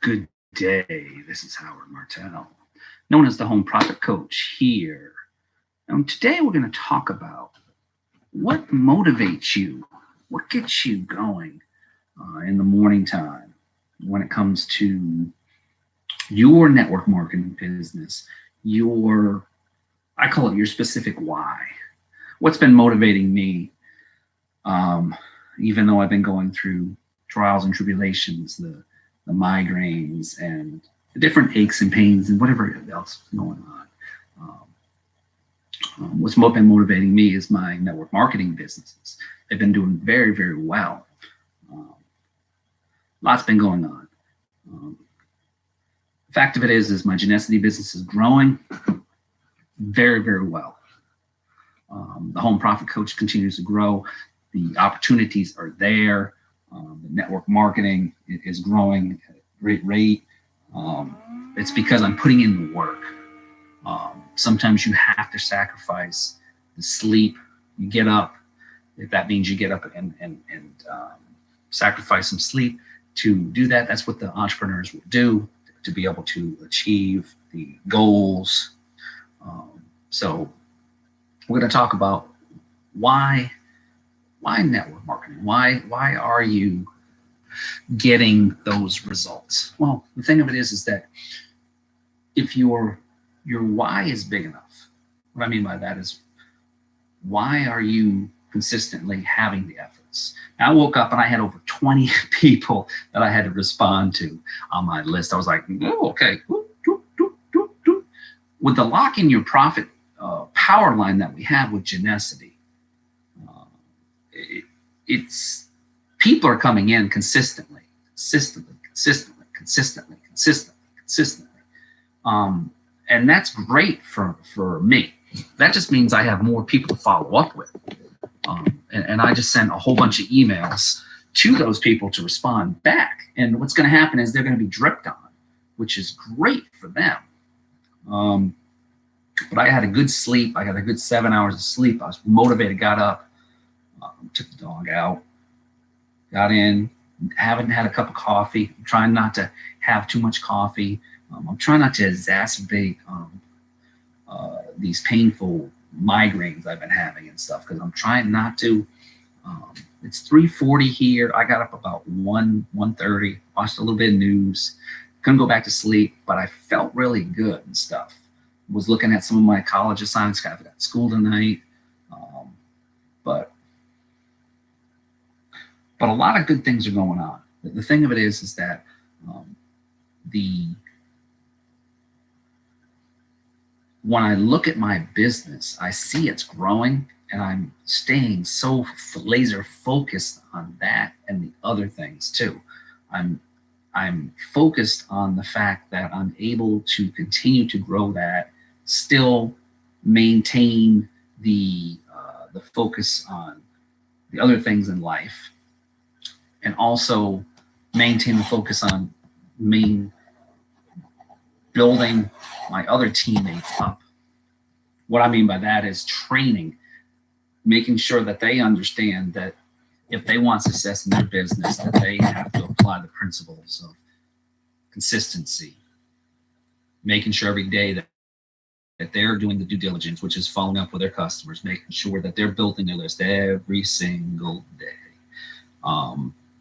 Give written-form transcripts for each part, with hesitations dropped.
Good day. This is Howard Martell, known as the Home Profit Coach here. And today we're going to talk about what motivates you, what gets you going in the morning time when it comes to your network marketing business, I call it your specific why. What's been motivating me, even though I've been going through trials and tribulations, the migraines and the different aches and pains and whatever else is going on. What's been motivating me is my network marketing businesses. They've been doing very, very well. Lots been going on. The fact of it is my Genesity business is growing very, very well. The Home Profit Coach continues to grow. The opportunities are there. The network marketing is growing at a great rate. It's because I'm putting in the work. Sometimes you have to sacrifice the sleep. You get up, if that means you get up and sacrifice some sleep to do that. That's what the entrepreneurs will do to be able to achieve the goals. So we're going to talk about why network marketing? Why are you getting those results? Well, the thing of it is that if your why is big enough, what I mean by that is, why are you consistently having the efforts? Now, I woke up and I had over 20 people that I had to respond to on my list. I was like, oh, okay. With the Lock in Your Profit power line that we have with Genesity, it's people are coming in consistently. And that's great for me. That just means I have more people to follow up with. And I just sent a whole bunch of emails to those people to respond back. And what's going to happen is they're going to be dripped on, which is great for them. But I had a good sleep. I got a good 7 hours of sleep. I was motivated, got up, took the dog out, got in, haven't had a cup of coffee. I'm trying not to have too much coffee. I'm trying not to exacerbate these painful migraines I've been having and stuff, because I'm trying not to. It's 3:40 here. I got up about 1:30, watched a little bit of news, couldn't go back to sleep, but I felt really good and stuff. Was looking at some of my college assignments, got school tonight. But a lot of good things are going on. The thing of it is that when I look at my business, I see it's growing, and I'm staying so laser focused on that and the other things too. I'm focused on the fact that I'm able to continue to grow that, still maintain the focus on the other things in life, and also maintain the focus on building my other teammates up. What I mean by that is training, making sure that they understand that if they want success in their business, that they have to apply the principles of consistency, making sure every day that they're doing the due diligence, which is following up with their customers, making sure that they're building their list every single day.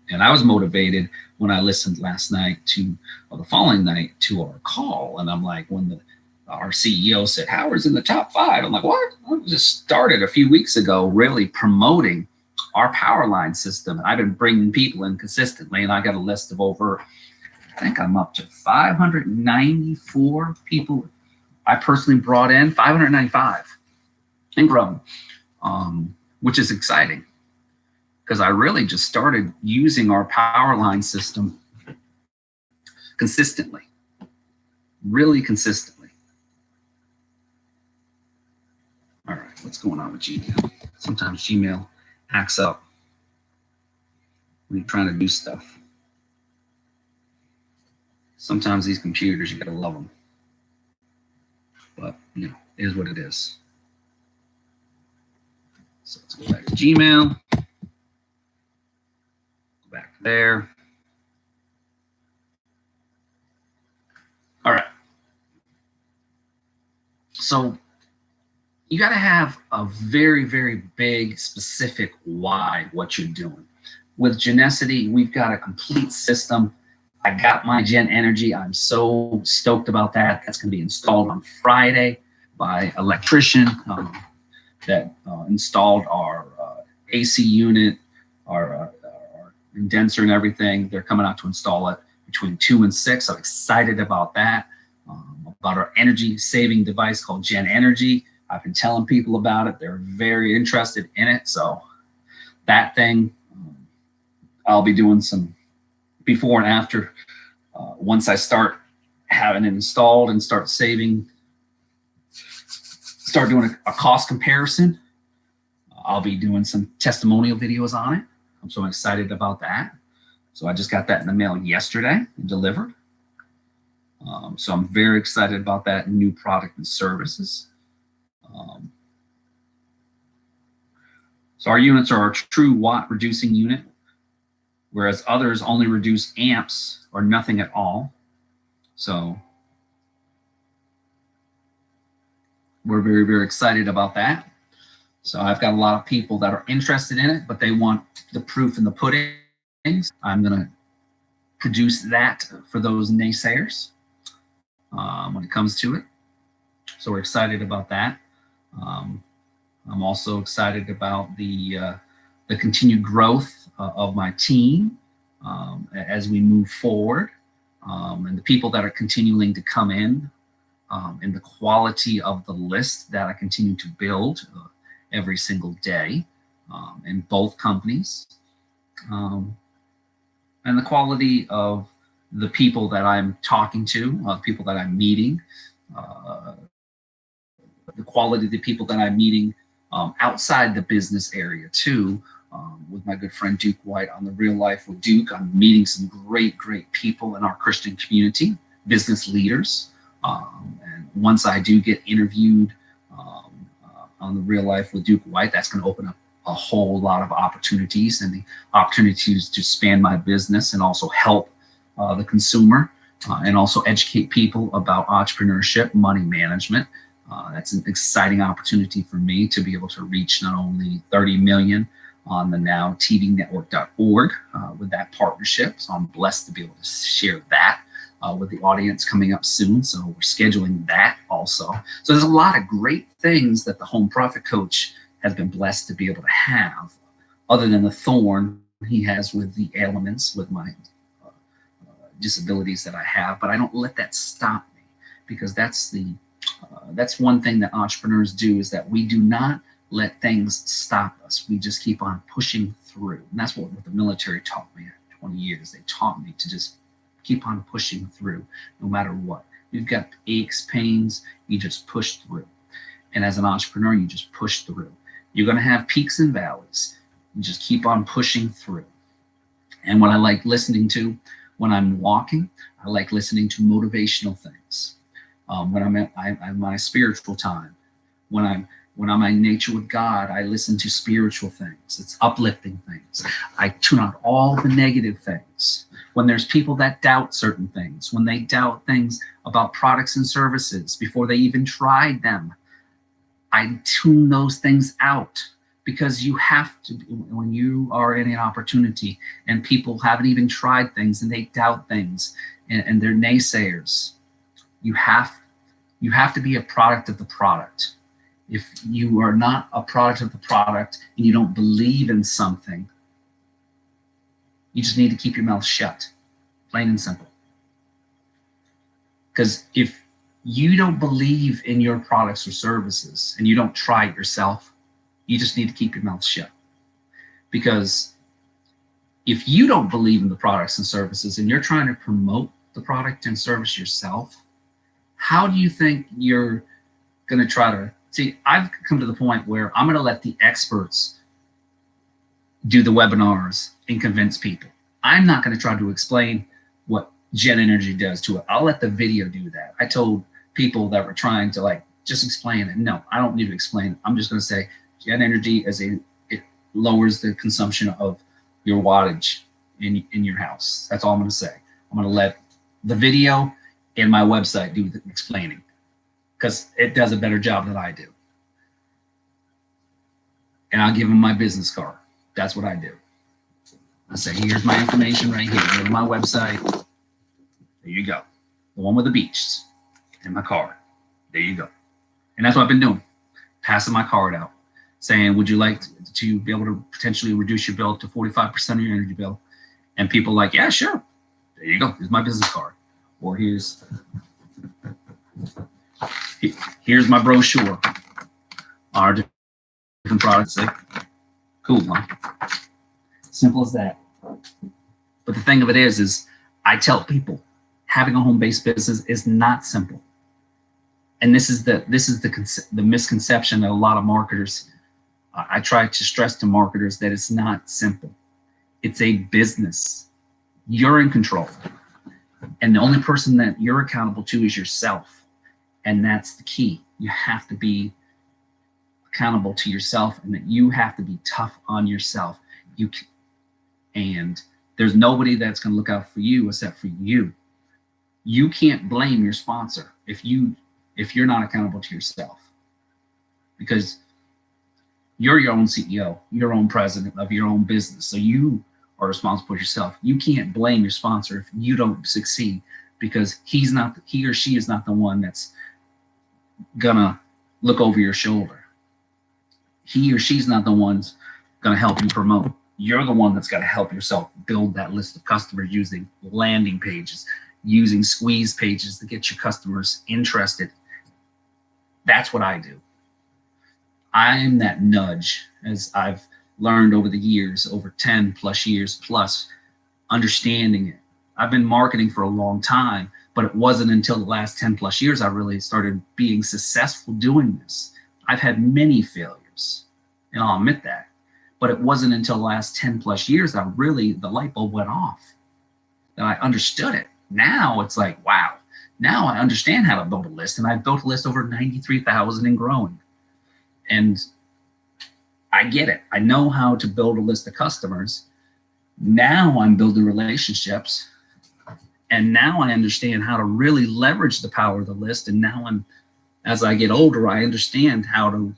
And I was motivated when I listened last night the following night to our call. And I'm like, when our CEO said, Howard's in the top 5, I'm like, what? I just started a few weeks ago really promoting our power line system. I've been bringing people in consistently, and I got a list of over, I think I'm up to 594 people I personally brought in, 595 and grown, which is exciting, because I really just started using our power line system consistently, really consistently. All right, what's going on with Gmail? Sometimes Gmail hacks up when you're trying to do stuff. Sometimes these computers, you gotta love them. But, it is what it is. So let's go back to Gmail. Go back there. So you got to have a very, very big, specific why what you're doing. With Genicity, we've got a complete system. I got my Gen Energy. I'm so stoked about that. That's going to be installed on Friday by an electrician that installed our AC unit, our condenser and everything. They're coming out to install it between 2 and 6. I'm excited about that. About our energy saving device called Gen Energy. I've been telling people about it. They're very interested in it. So that thing, I'll be doing some before and after. Once I start having it installed and start saving, start doing a cost comparison, I'll be doing some testimonial videos on it. I'm so excited about that. So I just got that in the mail yesterday and delivered. So I'm very excited about that new product and services. So our units are a true watt reducing unit, whereas others only reduce amps or nothing at all. So we're very, very excited about that. So I've got a lot of people that are interested in it, but they want the proof in the pudding. I'm going to produce that for those naysayers when it comes to it. So we're excited about that. I'm also excited about the continued growth of my team as we move forward, and the people that are continuing to come in, and the quality of the list that I continue to build every single day in both companies, and the quality of the people that I'm talking to, people that I'm meeting, the quality of the people that I'm meeting outside the business area too. With my good friend Duke White on The Real Life with Duke, I'm meeting some great, great people in our Christian community, business leaders. And once I do get interviewed on The Real Life with Duke White, that's going to open up a whole lot of opportunities, and the opportunities to expand my business and also help the consumer and also educate people about entrepreneurship, money management. That's an exciting opportunity for me to be able to reach not only 30 million on the NowTVNetwork.org with that partnership. So I'm blessed to be able to share that with the audience coming up soon. So we're scheduling that also. So there's a lot of great things that the Home Profit Coach has been blessed to be able to have, other than the thorn he has with the ailments, with my disabilities that I have. But I don't let that stop me, because that's one thing that entrepreneurs do, is that we do not let things stop us. We just keep on pushing through. And that's what the military taught me at 20 years. They taught me to just keep on pushing through no matter what. You've got aches, pains, you just push through. And as an entrepreneur, you just push through. You're going to have peaks and valleys. You just keep on pushing through. And what I like listening to when I'm walking, I like listening to motivational things. When I'm at my spiritual time, when I'm in nature with God, I listen to spiritual things. It's uplifting things. I tune out all the negative things. When there's people that doubt certain things, when they doubt things about products and services before they even tried them, I tune those things out, because you have to, when you are in an opportunity and people haven't even tried things and they doubt things and they're naysayers, you have to be a product of the product. If you are not a product of the product and you don't believe in something, you just need to keep your mouth shut, plain and simple. Because if you don't believe in your products or services and you don't try it yourself, you just need to keep your mouth shut. Because if you don't believe in the products and services and you're trying to promote the product and service yourself, how do you think you're going to try to see? I've come to the point where I'm going to let the experts do the webinars and convince people. I'm not going to try to explain what Gen Energy does to it. I'll let the video do that. I told people that were trying to just explain it. No, I don't need to explain it. I'm just going to say Gen Energy it lowers the consumption of your wattage in your house. That's all I'm going to say. I'm going to let the video and my website do the explaining. because it does a better job than I do. And I'll give them my business card. That's what I do. I say, here's my information right here. Go to my website. There you go. The one with the beach and my card. There you go. And that's what I've been doing. Passing my card out. Saying, would you like to be able to potentially reduce your bill to 45% of your energy bill? And people like, yeah, sure. There you go. Here's my business card. Or here's my brochure. Our different products. Cool, huh? Simple as that. But the thing of it is I tell people having a home-based business is not simple. And this is the misconception that a lot of marketers, I try to stress to marketers that it's not simple. It's a business. You're in control. And the only person that you're accountable to is yourself. And that's the key. You have to be accountable to yourself, and that you have to be tough on yourself. And there's nobody that's going to look out for you except for you. You can't blame your sponsor if you're not accountable to yourself, because you're your own CEO, your own president of your own business. So you are responsible for yourself. You can't blame your sponsor if you don't succeed, because he or she is not the one that's gonna look over your shoulder. He or she's not the one's gonna help you promote. You're the one that's got to help yourself build that list of customers using landing pages, using squeeze pages to get your customers interested. That's what I do. I'm that nudge, as I've learned over the years, over 10 plus years plus, understanding it. I've been marketing for a long time, but it wasn't until the last 10 plus years I really started being successful doing this. I've had many failures, and I'll admit that. But it wasn't until the last 10 plus years that the light bulb went off, that I understood it. Now it's like, wow, now I understand how to build a list. And I've built a list over 93,000 and growing. And I get it. I know how to build a list of customers. Now I'm building relationships. And now I understand how to really leverage the power of the list. And now as I get older, I understand how to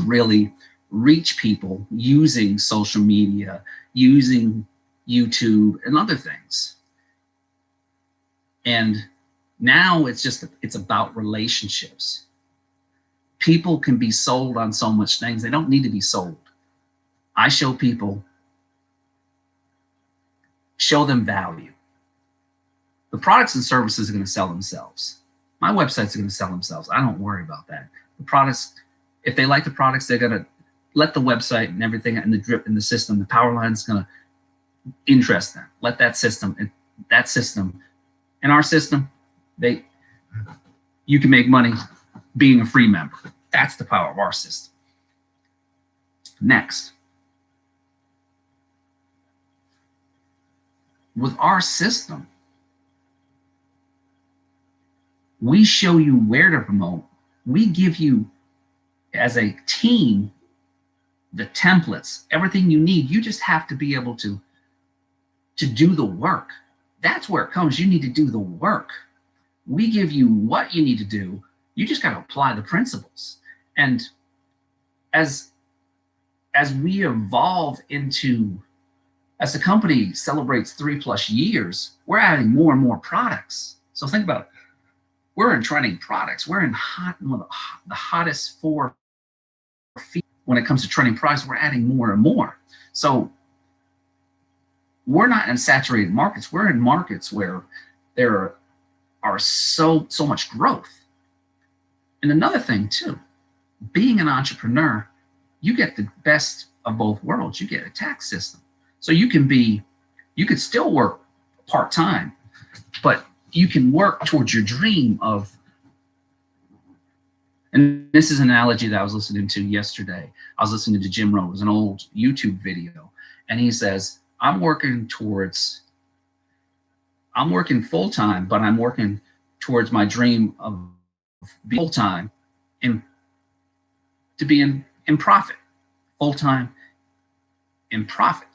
really reach people using social media, using YouTube and other things. And now it's about relationships. People can be sold on so much things. They don't need to be sold. I show them value. The products and services are going to sell themselves. My websites are going to sell themselves. I don't worry about that. The products, if they like the products, they're going to let the website and everything and the drip in the system, the power line is going to interest them. Let that system, in our system, you can make money being a free member. That's the power of our system. Next, with our system, we show you where to promote. We give you, as a team, the templates, everything you need. You just have to be able to do the work. That's where it comes. You need to do the work. We give you what you need to do. You just got to apply the principles. And as we evolve into, as the company celebrates 3+ years, we're adding more and more products. So think about it. We're in trending products. We're in the hottest 4 feet. When it comes to trending products, we're adding more and more. So we're not in saturated markets. We're in markets where there are so much growth. And another thing too, being an entrepreneur, you get the best of both worlds. You get a tax system. So you could still work part-time, but you can work towards your dream of, and this is an analogy that I was listening to yesterday. I was listening to Jim Rohn. It was an old YouTube video. And he says, I'm working full-time, but I'm working towards my dream of being full-time and to be in profit. Full-time in profit.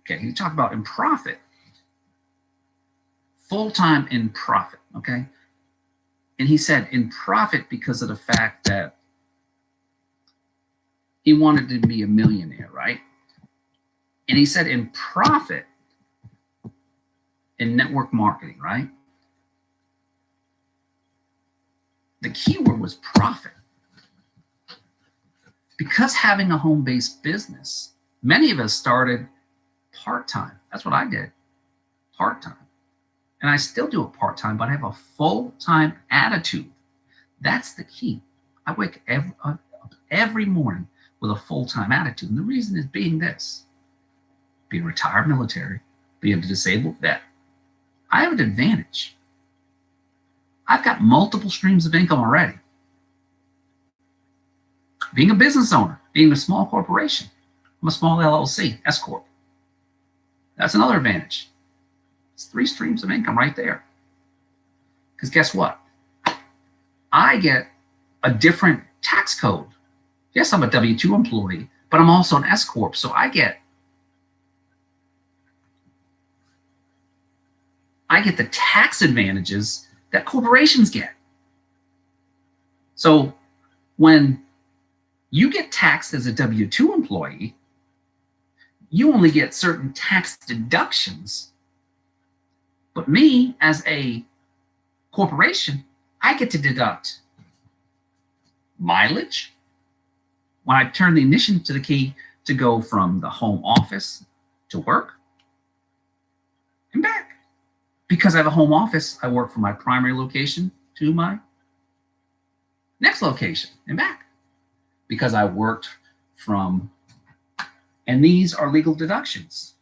Okay, you talk about in profit. Full-time in profit, okay? And he said in profit because of the fact that he wanted to be a millionaire, right? And he said in profit in network marketing, right? The key word was profit. Because having a home-based business, many of us started part-time. That's what I did, part-time. And I still do it part-time, but I have a full-time attitude. That's the key. I wake up every morning with a full-time attitude. And the reason is being this, being retired military, being a disabled vet. I have an advantage. I've got multiple streams of income already. Being a business owner, being a small corporation, I'm a small LLC, S Corp. That's another advantage. It's 3 streams of income right there. Because guess what? I get a different tax code. Yes, I'm a W-2 employee, but I'm also an S Corp. So I get the tax advantages that corporations get. So when you get taxed as a W-2 employee, you only get certain tax deductions. But me, as a corporation, I get to deduct mileage. When I turn the ignition to the key to go from the home office to work and back. Because I have a home office, I work from my primary location to my next location and back. Because I worked from, and these are legal deductions.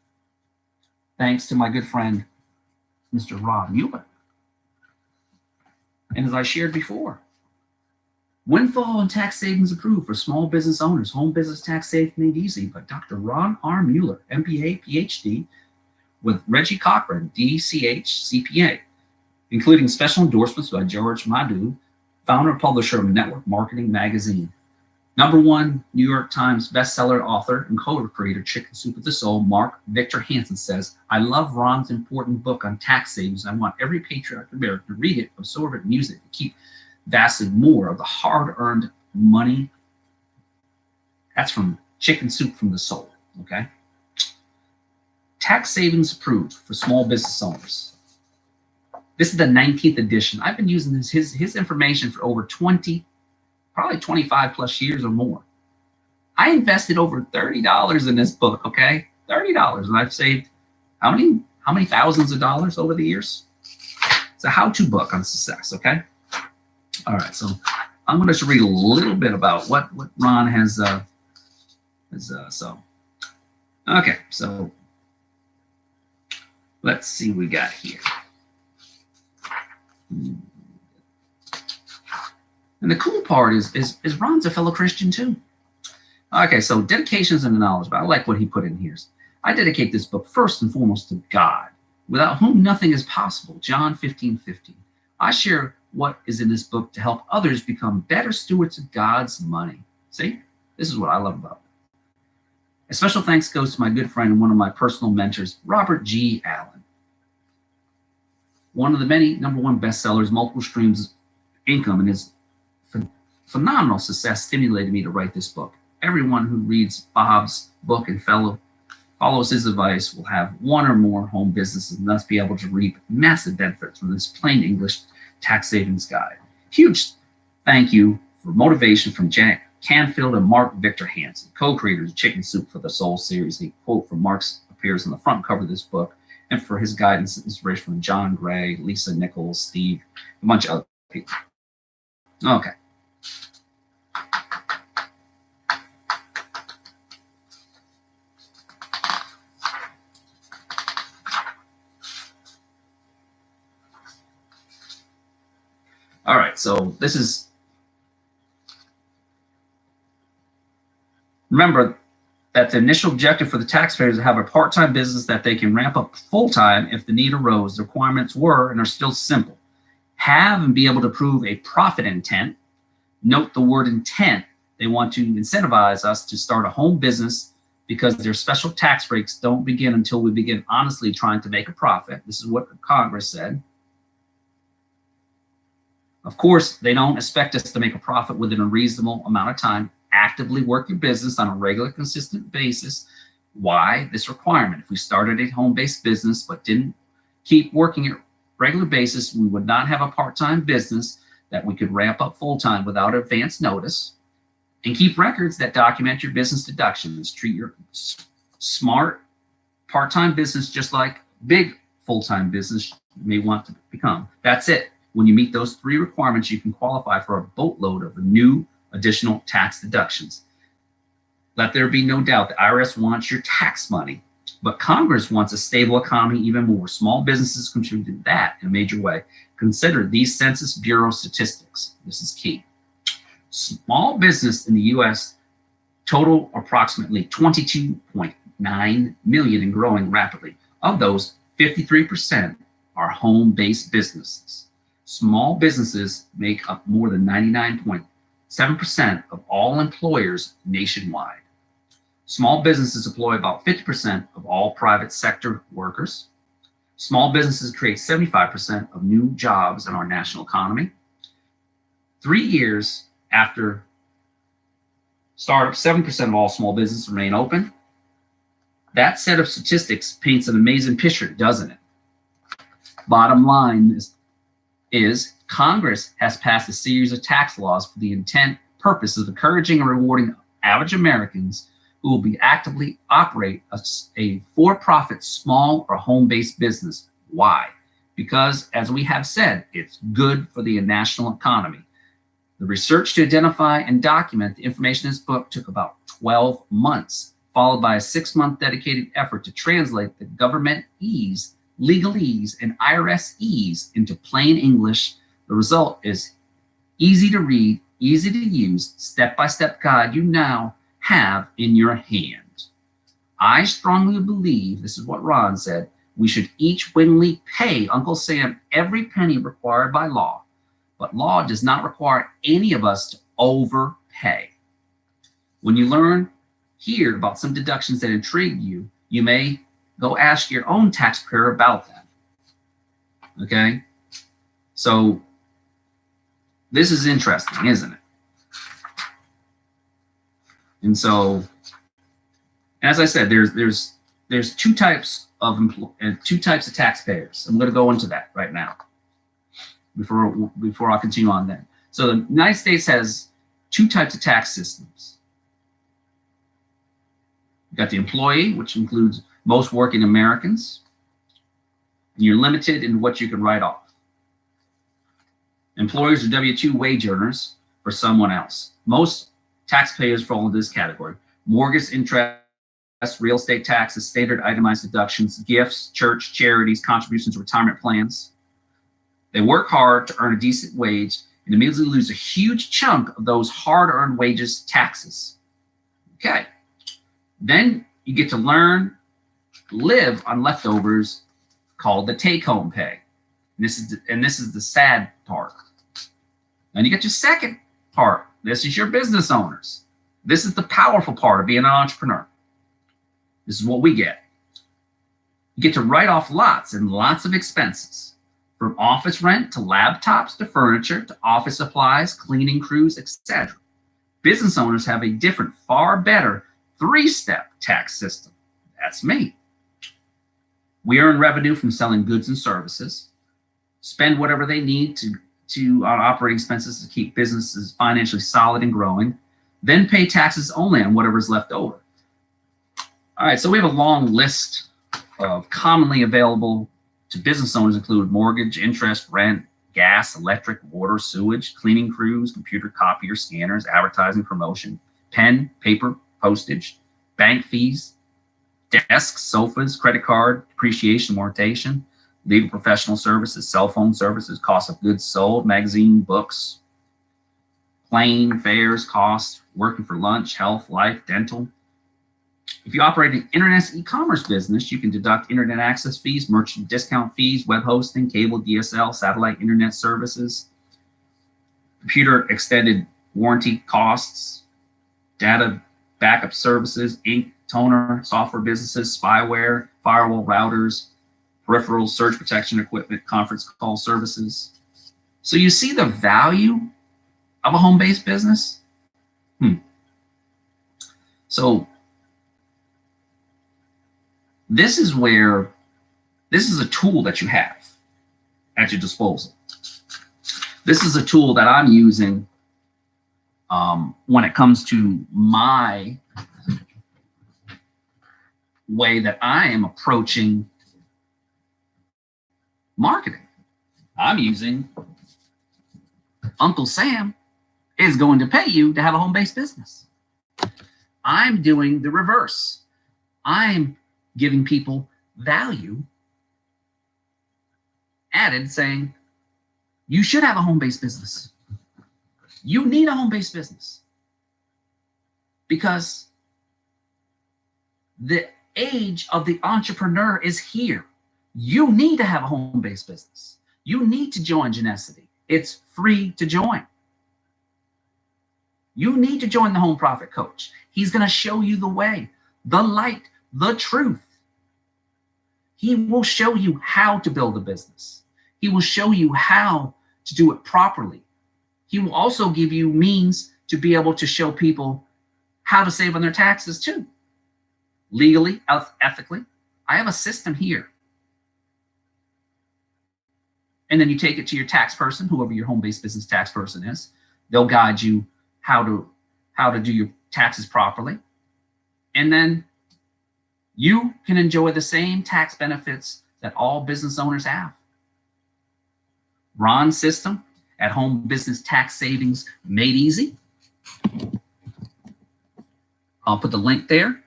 Thanks to my good friend, Mr. Ron Mueller. And as I shared before, windfall and tax savings approved for small business owners, home business tax savings made easy by Dr. Ron R. Mueller, MBA, PhD, with Reggie Cochran, DCH, CPA, including special endorsements by George Madu, founder and publisher of Network Marketing Magazine. #1 New York Times bestseller author and co-creator Chicken Soup for the Soul, Mark Victor Hansen says, I love Ron's important book on tax savings. I want every patriotic American to read it, absorb it, and use it to keep vastly more of the hard-earned money. That's from Chicken Soup from the Soul, okay? Tax savings approved for small business owners. This is the 19th edition. I've been using his information for over 20, probably 25 plus years or more. I invested over $30 in this book, okay? $30, and I've saved how many thousands of dollars over the years? It's a how-to book on success, okay? All right, so I'm going to read a little bit about what Ron has, okay, so let's see what we got here. And the cool part is Ron's a fellow Christian too. Okay, so dedications and knowledge, but I like what he put in here. I dedicate this book first and foremost to God, without whom nothing is possible. John 15:15. I share what is in this book to help others become better stewards of God's money. See, this is what I love about it. A special thanks goes to my good friend and one of my personal mentors, Robert G. Allen. One of the many #1 bestsellers, multiple streams of income, and his phenomenal success stimulated me to write this book. Everyone who reads Bob's book and follows his advice will have one or more home businesses and thus be able to reap massive benefits from this plain English tax savings guide. Huge thank you for motivation from Jack Canfield and Mark Victor Hansen, co-creators of Chicken Soup for the Soul series. A quote from Mark's appears on the front cover of this book, and for his guidance and inspiration from John Gray, Lisa Nichols, Steve, a bunch of other people. Okay. All right, so this is, remember that the initial objective for the taxpayers is to have a part-time business that they can ramp up full-time if the need arose. The requirements were and are still simple. Have and be able to prove a profit intent. Note the word intent. They want to incentivize us to start a home business because their special tax breaks don't begin until we begin honestly trying to make a profit. This is what Congress said. Of course, they don't expect us to make a profit within a reasonable amount of time. Actively work your business on a regular, consistent basis. Why this requirement? If we started a home-based business but didn't keep working at a regular basis, we would not have a part-time business that we could ramp up full-time without advance notice. And keep records that document your business deductions. Treat your smart part-time business just like big full-time business you may want to become. That's it. When you meet those 3 requirements, you can qualify for a boatload of new additional tax deductions. Let there be no doubt the IRS wants your tax money, but Congress wants a stable economy even more. Small businesses contribute to that in a major way. Consider these Census Bureau statistics. This is key. Small business in the U.S. total approximately 22.9 million and growing rapidly. Of those, 53% are home-based businesses. Small businesses make up more than 99.7% of all employers nationwide. Small businesses employ about 50% of all private sector workers. Small businesses create 75% of new jobs in our national economy. 3 years after startup, 7% of all small businesses remain open. That set of statistics paints an amazing picture, doesn't it? Bottom line is Congress has passed a series of tax laws for the purpose of encouraging and rewarding average Americans who will be actively operate a for-profit small or home-based business. Why? Because, as we have said, it's good for the national economy. The research to identify and document the information in this book took about 12 months, followed by a 6-month dedicated effort to translate the governmentese, legalese, and IRSese into plain English. The result is easy to read, easy to use, step-by-step guide you now have in your hand. I strongly believe, this is what Ron said, we should each willingly pay Uncle Sam every penny required by law, but law does not require any of us to overpay. When you learn here about some deductions that intrigue you, you may go ask your own tax preparer about them. Okay? So this is interesting, isn't it? And so, as I said, there's 2 types of taxpayers. I'm going to go into that right now before I continue on then. So the United States has 2 types of tax systems. You've got the employee, which includes most working Americans, and you're limited in what you can write off. Employers are W-2 wage earners for someone else. Most taxpayers fall into this category. Mortgage interest, real estate taxes, standard itemized deductions, gifts, church, charities, contributions, retirement plans. They work hard to earn a decent wage and immediately lose a huge chunk of those hard-earned wages taxes. Okay. Then you get to live on leftovers called the take-home pay. And this is the sad part. Then you get your second part. This is your business owners. This is the powerful part of being an entrepreneur. This is what we get. You get to write off lots and lots of expenses, from office rent to laptops to furniture to office supplies, cleaning crews, etc. Business owners have a different, far better 3-step tax system. That's me. We earn revenue from selling goods and services, spend whatever they need to on operating expenses to keep businesses financially solid and growing, then pay taxes only on whatever is left over. All right, so we have a long list of commonly available to business owners include mortgage, interest, rent, gas, electric, water, sewage, cleaning crews, computer copier, scanners, advertising, promotion, pen, paper, postage, bank fees, desks, sofas, credit card, depreciation, amortization, legal professional services, cell phone services, cost of goods sold, magazine, books, plane fares, costs, working for lunch, health, life, dental. If you operate an internet e-commerce business, you can deduct internet access fees, merchant discount fees, web hosting, cable, DSL, satellite internet services, computer extended warranty costs, data backup services, ink, toner, software businesses, spyware, firewall routers, peripherals, surge protection equipment, conference call services. So you see the value of a home-based business? So this is a tool that you have at your disposal. This is a tool that I'm using when it comes to my way that I am approaching marketing. I'm using Uncle Sam is going to pay you to have a home-based business. I'm doing the reverse. I'm giving people value added, saying, you should have a home-based business. You need a home-based business because the age of the entrepreneur is here. You need to have a home-based business. You need to join Genesity. It's free to join. You need to join the Home Profit Coach. He's going to show you the way, the light, the truth. He will show you how to build a business. He will show you how to do it properly. He will also give you means to be able to show people how to save on their taxes too. Legally, ethically. I have a system here. And then you take it to your tax person, whoever your home-based business tax person is. They'll guide you how to do your taxes properly. And then you can enjoy the same tax benefits that all business owners have. Ron's system at Home Business Tax Savings Made Easy. I'll put the link there.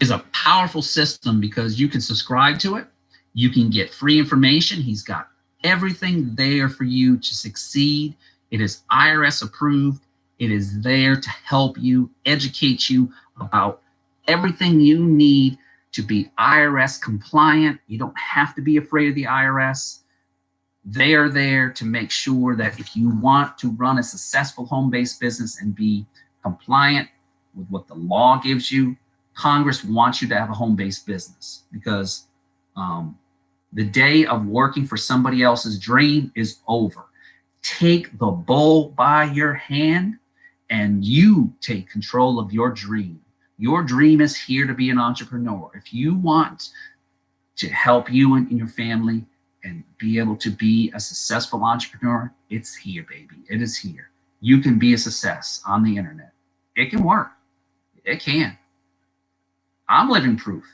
Is a powerful system because you can subscribe to it. You can get free information. He's got everything there for you to succeed. It is IRS approved. It is there to help you, educate you about everything you need to be IRS compliant. You don't have to be afraid of the IRS. They are there to make sure that if you want to run a successful home-based business and be compliant with what the law gives you, Congress wants you to have a home-based business because the day of working for somebody else's dream is over. Take the bull by your hand and you take control of your dream. Your dream is here to be an entrepreneur. If you want to help you and your family and be able to be a successful entrepreneur, it's here, baby. It is here. You can be a success on the internet. It can work. It can. I'm living proof.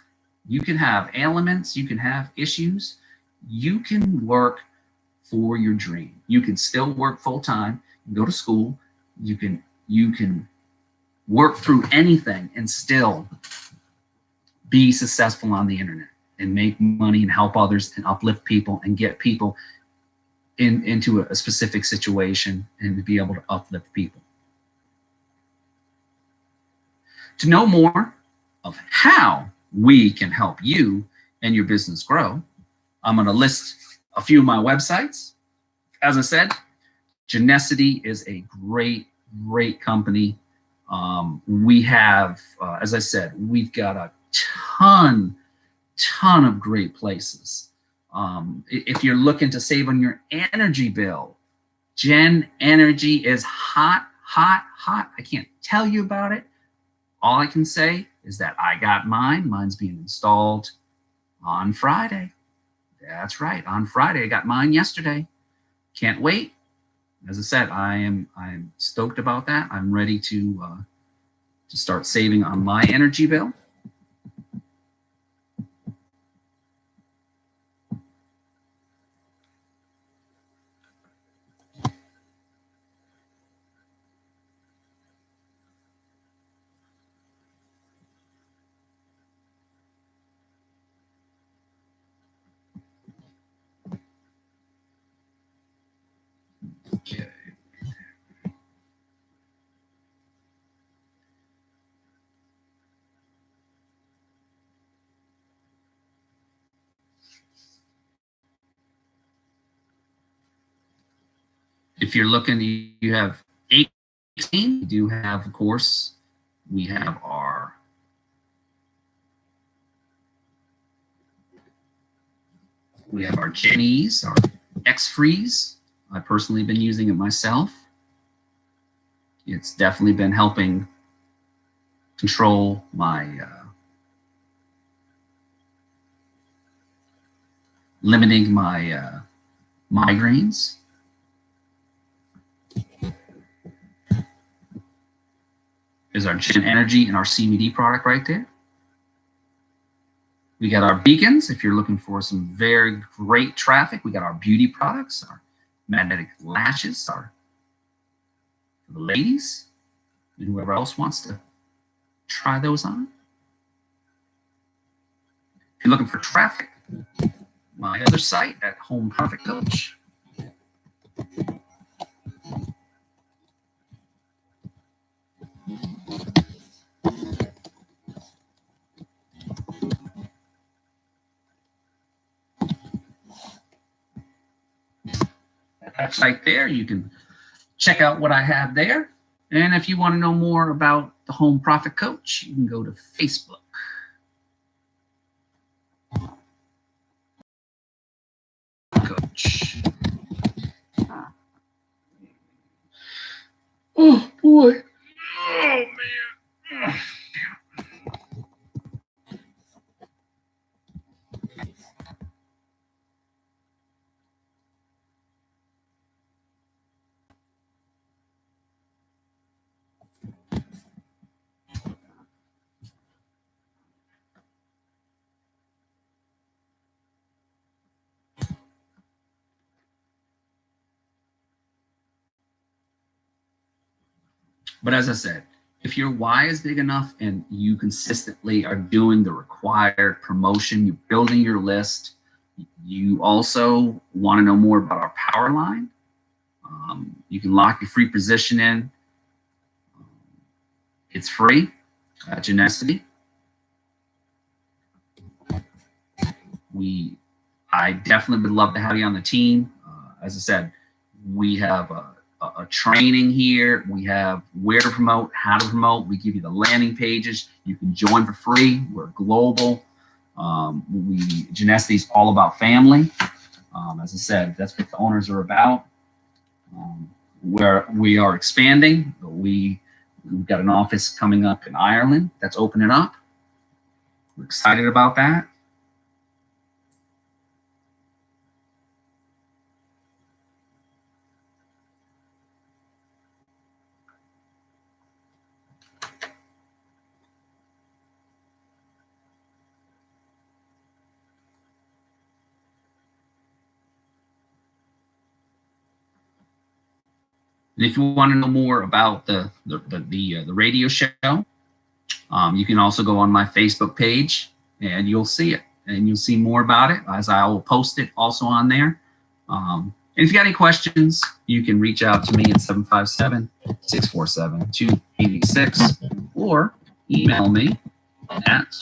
You can have ailments, you can have issues, you can work for your dream. You can still work full-time, go to school, you can work through anything and still be successful on the internet and make money and help others and uplift people and get people into a specific situation and to be able to uplift people. To know more of how we can help you and your business grow, I'm going to list a few of my websites. As I said, Genesity is a great company. We have, as I said, we've got a ton of great places. If you're looking to save on your energy bill, Gen Energy is hot. I can't tell you about it. All I can say is that I got mine. Mine's being installed on Friday. That's right, on Friday. I got mine yesterday. Can't wait. As I said, I'm stoked about that. I'm ready to start saving on my energy bill. Okay. If you're looking, you have 18. We do have, of course, we have our Jennies, our X-Freeze. I've personally been using it myself. It's definitely been helping control my limiting my migraines. There's our Gen Energy and our CBD product right there. We got our beacons. If you're looking for some very great traffic, we got our beauty products, our magnetic lashes, our for the ladies, and whoever else wants to try those on. If you're looking for traffic, my other site at Home Profit Coach. At that site there, you can check out what I have there. And if you want to know more about the Home Profit Coach, you can go to Facebook. Coach. Oh boy. Oh man. But as I said, if your why is big enough and you consistently are doing the required promotion, you're building your list, you also want to know more about our power line, you can lock your free position in. It's free at Genesity. I definitely would love to have you on the team. As I said, we have a training here. We have where to promote, how to promote. We give you the landing pages. You can join for free. We're global. Genesity is all about family. As I said, that's what the owners are about. Where we are expanding. We've got an office coming up in Ireland that's opening up. We're excited about that. And if you want to know more about the radio show, you can also go on my Facebook page and you'll see it. And you'll see more about it as I will post it also on there. And if you got any questions, you can reach out to me at 757-647-2886 or email me at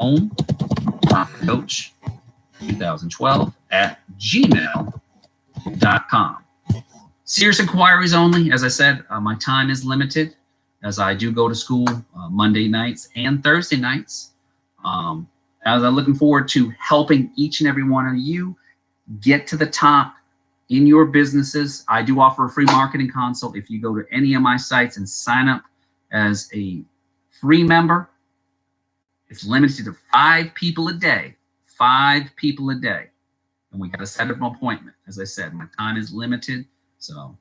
homeprofitcoach2012@gmail.com. Serious inquiries only. As I said, my time is limited as I do go to school Monday nights and Thursday nights. As I'm looking forward to helping each and every one of you get to the top in your businesses. I do offer a free marketing consult. If you go to any of my sites and sign up as a free member, it's limited to 5 people a day. 5 people a day. And we got to set up an appointment. As I said, my time is limited. So,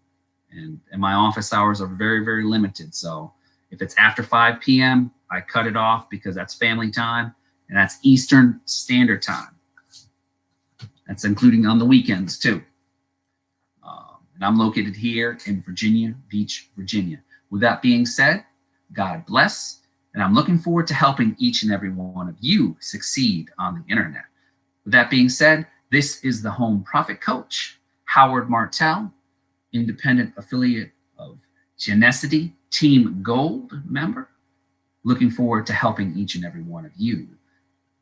and my office hours are very, very limited. So if it's after 5 p.m., I cut it off because that's family time and that's Eastern Standard Time. That's including on the weekends too. And I'm located here in Virginia Beach, Virginia. With that being said, God bless. And I'm looking forward to helping each and every one of you succeed on the internet. With that being said, this is the Home Profit Coach, Howard Martell, independent affiliate of Genesity, Team Gold member. Looking forward to helping each and every one of you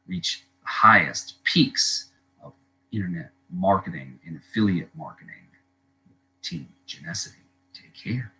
reach the highest peaks of internet marketing and affiliate marketing. Team Genesity. Take care.